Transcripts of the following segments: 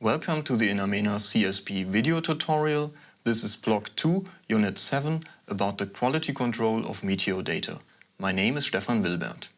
Welcome to the Inamena CSP video tutorial. This is block 2, unit 7, about the quality control of meteor data. My name is Stefan Wilbert.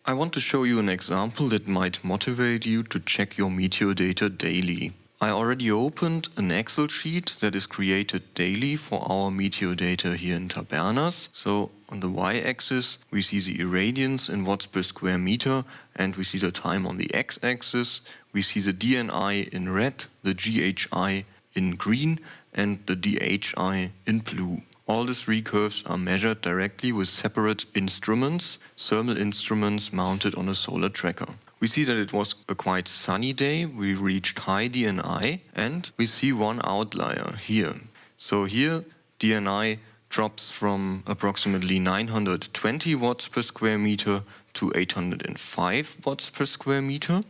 I want to show you an example that might motivate you to check your meteor data daily. I already opened an Excel sheet that is created daily for our meteor data here in Tabernas. So on the y-axis we see the irradiance in watts per square meter, and we see the time on the x-axis. We see the DNI in red, the GHI in green, and the DHI in blue. All the three curves are measured directly with separate instruments, thermal instruments mounted on a solar tracker. We see that it was a quite sunny day. We reached high DNI, and we see one outlier here. So here DNI drops from approximately 920 watts per square meter to 805 watts per square meter.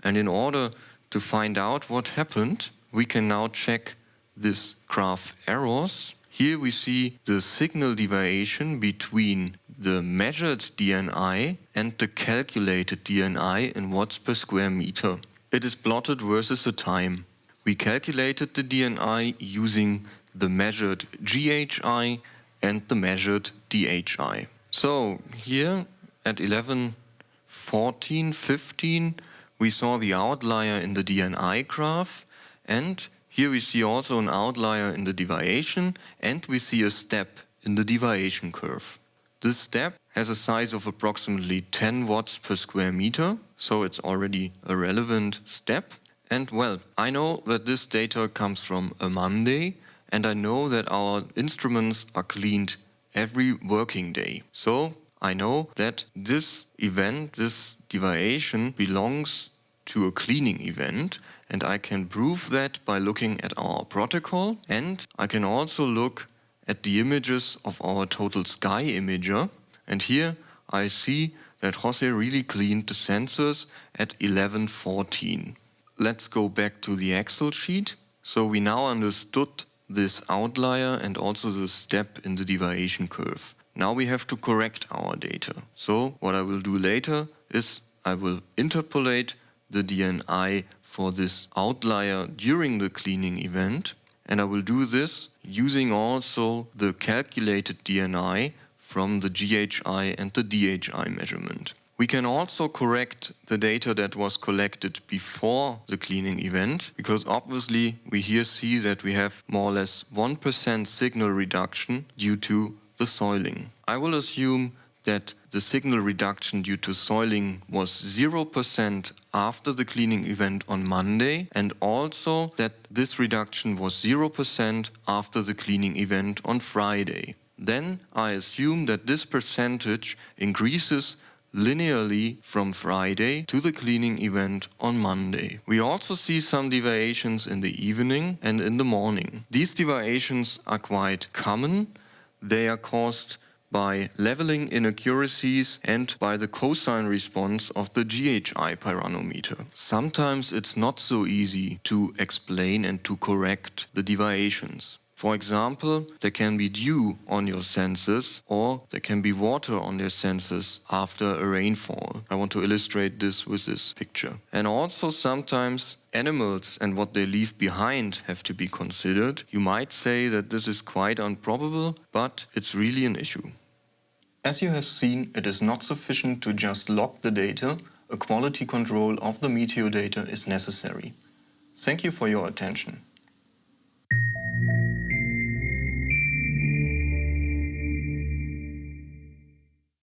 And in order to find out what happened, we can now check this graph errors. Here we see the signal deviation between the measured DNI and the calculated DNI in watts per square meter. It is plotted versus the time. We calculated the DNI using the measured GHI and the measured DHI. So here at 11:14:15 we saw the outlier in the DNI graph, and here we see also an outlier in the deviation, and we see a step in the deviation curve. This step has a size of approximately 10 watts per square meter, so it's already a relevant step. And well, I know that this data comes from a Monday, and I know that our instruments are cleaned every working day. So I know that this event, this deviation, belongs to a cleaning event, and I can prove that by looking at our protocol, and I can also look at the images of our total sky imager, and here I see that Jose really cleaned the sensors at 11:14. Let's go back to the Excel sheet. So we now understood this outlier and also the step in the deviation curve. Now we have to correct our data. So what I will do later is I will interpolate the DNI for this outlier during the cleaning event, and I will do this using also the calculated DNI from the GHI and the DHI measurement. We can also correct the data that was collected before the cleaning event, because obviously we here see that we have more or less 1% signal reduction due to the soiling. I will assume that the signal reduction due to soiling was 0% after the cleaning event on Monday, and also that this reduction was 0% after the cleaning event on Friday. Then I assume that this percentage increases linearly from Friday to the cleaning event on Monday. We also see some deviations in the evening and in the morning. These deviations are quite common. They are caused by leveling inaccuracies and by the cosine response of the GHI pyranometer. Sometimes it's not so easy to explain and to correct the deviations. For example, there can be dew on your sensors, or there can be water on your sensors after a rainfall. I want to illustrate this with this picture. And also sometimes animals and what they leave behind have to be considered. You might say that this is quite improbable, but it's really an issue. As you have seen, it is not sufficient to just log the data. A quality control of the meteor data is necessary. Thank you for your attention.